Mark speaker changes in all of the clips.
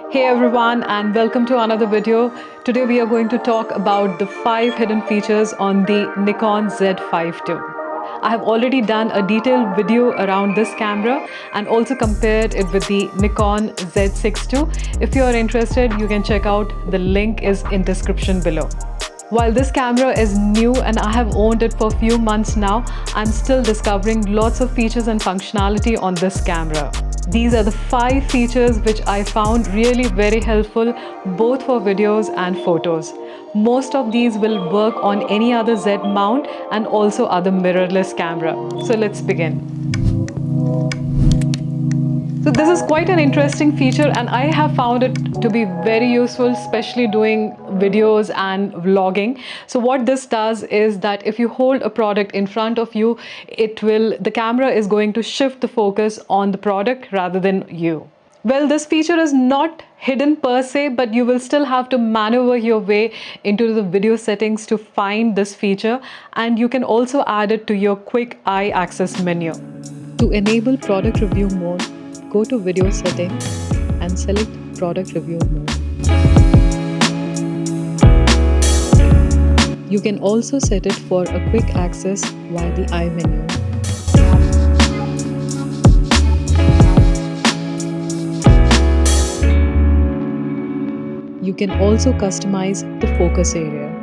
Speaker 1: Hey everyone, and welcome to another video. Today we are going to talk about the 5 hidden features on the Nikon Z5II. I have already done a detailed video around this camera and also compared it with the Nikon Z6II. If you are interested, you can check out, the link is in description below. While this camera is new and I have owned it for a few months now, I'm still discovering lots of features and functionality on this camera. These are the 5 features which I found really very helpful both for videos and photos. Most of these will work on any other Z mount and also other mirrorless camera. So let's begin. So this is quite an interesting feature and I have found it to be very useful, especially doing videos and vlogging. So what this does is that if you hold a product in front of you, the camera is going to shift the focus on the product rather than you. Well, this feature is not hidden per se, but you will still have to maneuver your way into the video settings to find this feature, and you can also add it to your quick eye access menu. To enable product review mode, go to video settings and select product review mode. You can also set it for a quick access via the eye menu. You can also customize the focus area.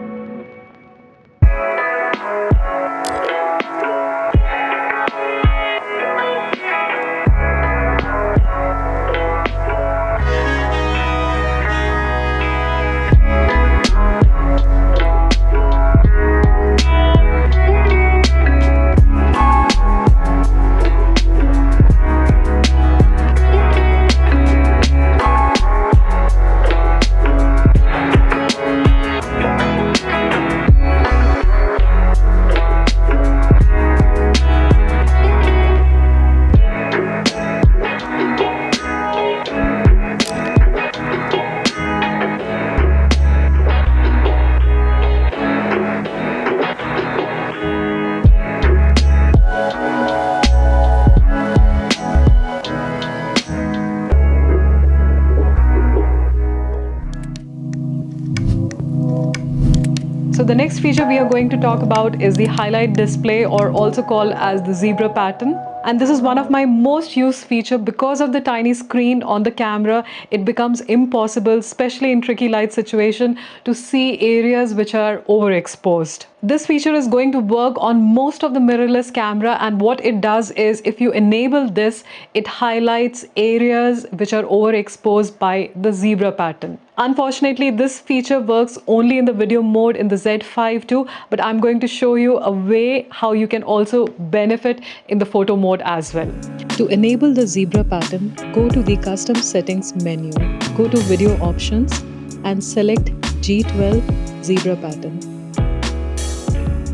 Speaker 1: So the next feature we are going to talk about is the highlight display, or also called as the zebra pattern. And this is one of my most used feature. Because of the tiny screen on the camera, it becomes impossible, especially in tricky light situation, to see areas which are overexposed. This feature is going to work on most of the mirrorless camera, and what it does is, if you enable this, it highlights areas which are overexposed by the zebra pattern. Unfortunately, this feature works only in the video mode in the Z5II, but I'm going to show you a way how you can also benefit in the photo mode as well. To enable the zebra pattern, go to the custom settings menu, go to video options and select G12 zebra pattern.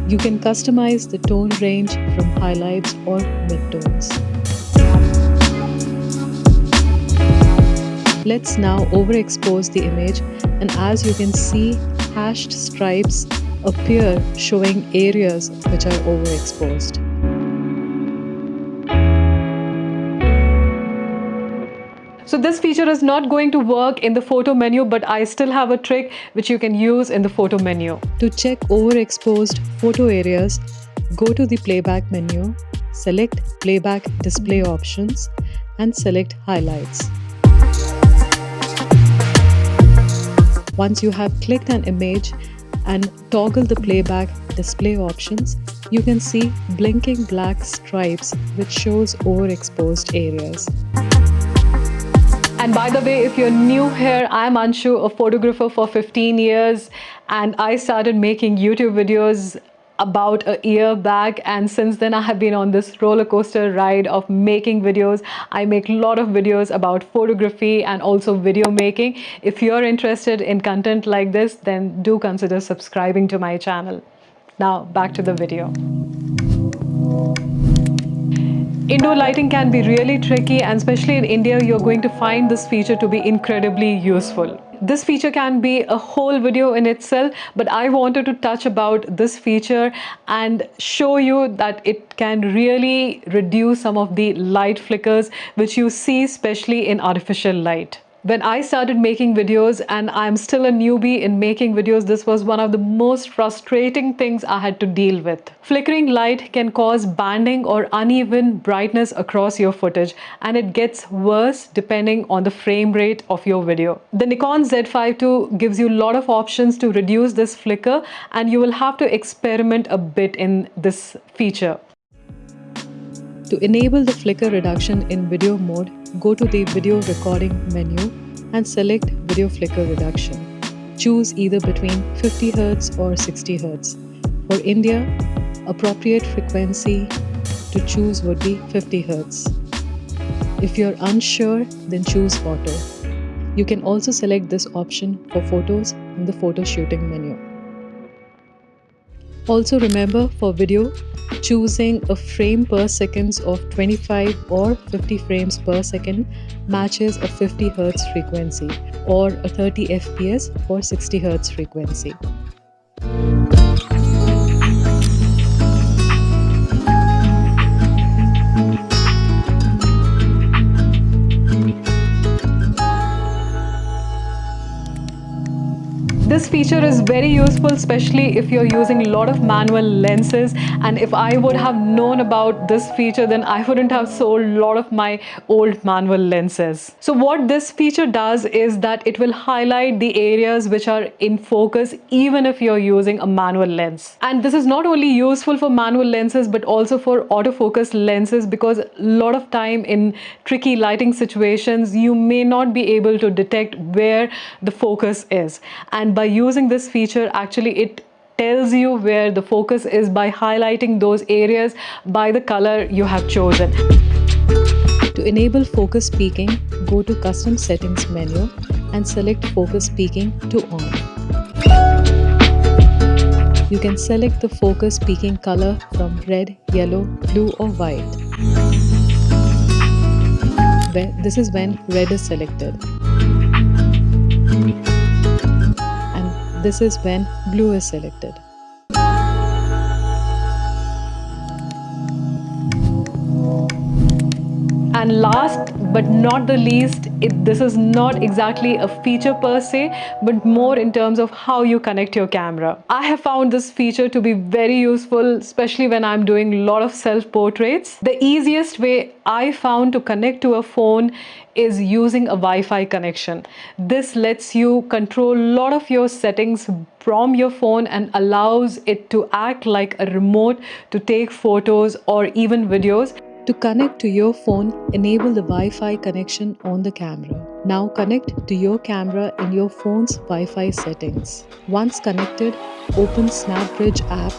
Speaker 1: You can customize the tone range from highlights or midtones. Let's now overexpose the image, and as you can see, hashed stripes appear showing areas which are overexposed. So this feature is not going to work in the photo menu, but I still have a trick which you can use in the photo menu. To check overexposed photo areas, go to the playback menu, select playback display options and select highlights. Once you have clicked an image and toggle the playback display options, you can see blinking black stripes which shows overexposed areas. And by the way, if you're new here, I'm Anshu, a photographer for 15 years, and I started making YouTube videos about a year back, and since then I have been on this roller coaster ride of making videos. I make a lot of videos about photography and also video making. If you're interested in content like this, then do consider subscribing to my channel. Now back to the video. Indoor lighting can be really tricky, and especially in India, you're going to find this feature to be incredibly useful. This feature can be a whole video in itself, but I wanted to touch about this feature and show you that it can really reduce some of the light flickers which you see especially in artificial light. When I started making videos, and I'm still a newbie in making videos, this was one of the most frustrating things I had to deal with. Flickering light can cause banding or uneven brightness across your footage, and it gets worse depending on the frame rate of your video. The Nikon Z5II gives you a lot of options to reduce this flicker, and you will have to experiment a bit in this feature. To enable the flicker reduction in video mode, go to the video recording menu and select video flicker reduction. Choose either between 50 Hz or 60 Hz. For India, appropriate frequency to choose would be 50 Hz. If you're unsure, then choose photo. You can also select this option for photos in the photo shooting menu. Also remember, for video, choosing a frame per second of 25 or 50 frames per second matches a 50 Hz frequency, or a 30 FPS for 60 Hz frequency. This feature is very useful, especially if you're using a lot of manual lenses, and if I would have known about this feature, then I wouldn't have sold a lot of my old manual lenses. So what this feature does is that it will highlight the areas which are in focus even if you're using a manual lens. And this is not only useful for manual lenses but also for autofocus lenses, because a lot of time in tricky lighting situations you may not be able to detect where the focus is, and by using this feature, actually it tells you where the focus is by highlighting those areas by the color you have chosen. To enable focus peaking, go to Custom Settings menu and select Focus Peaking to On. You can select the focus peaking color from red, yellow, blue or white. This is when red is selected. This is when blue is selected. And last but not the least, this is not exactly a feature per se, but more in terms of how you connect your camera. I have found this feature to be very useful, especially when I'm doing a lot of self-portraits. The easiest way I found to connect to a phone is using a Wi-Fi connection. This lets you control a lot of your settings from your phone and allows it to act like a remote to take photos or even videos. To connect to your phone, enable the Wi-Fi connection on the camera. Now connect to your camera in your phone's Wi-Fi settings. Once connected, open SnapBridge app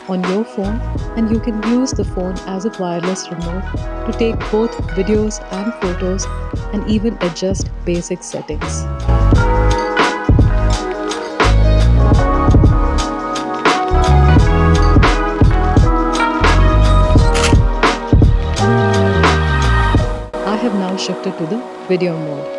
Speaker 1: on your phone and you can use the phone as a wireless remote to take both videos and photos and even adjust basic settings. I have now shifted to the video mode.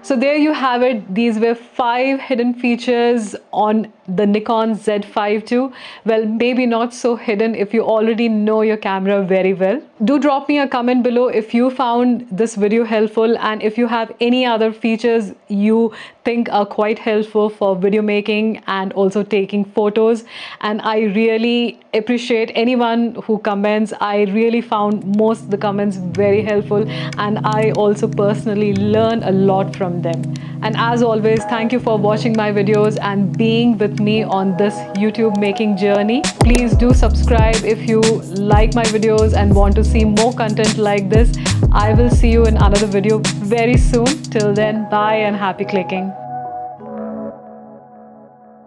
Speaker 1: So there you have it. These were 5 hidden features on the Nikon Z5II. Well, maybe not so hidden if you already know your camera very well. Do drop me a comment below if you found this video helpful, and if you have any other features you think are quite helpful for video making and also taking photos. And I really appreciate anyone who comments. I really found most of the comments very helpful, and I also personally learn a lot from them. And as always, thank you for watching my videos and being with me on this YouTube making journey. Please do subscribe if you like my videos and want to see more content like this. I will see you in another video very soon. Till then, bye and happy clicking.